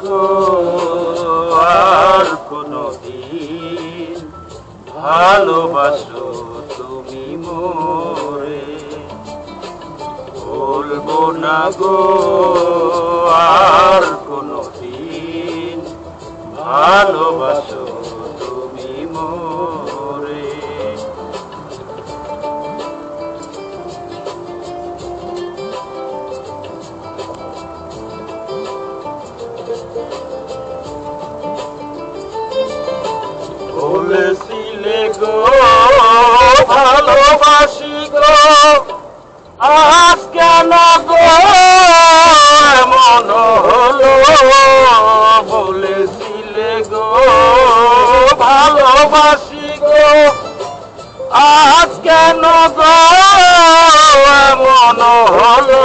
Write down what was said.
গো আর কোনদিন ভালোবাসো তুমি মোরে, বলবো না গো আর কোনদিন ভালোবাসো তুমি মোরে। বলেছিলে গো ভালোবাসি গো, আজ কেন গো এমন হলো? বলেছিলে গো ভালোবাসি গো, আজ কেন গো এমন হলো?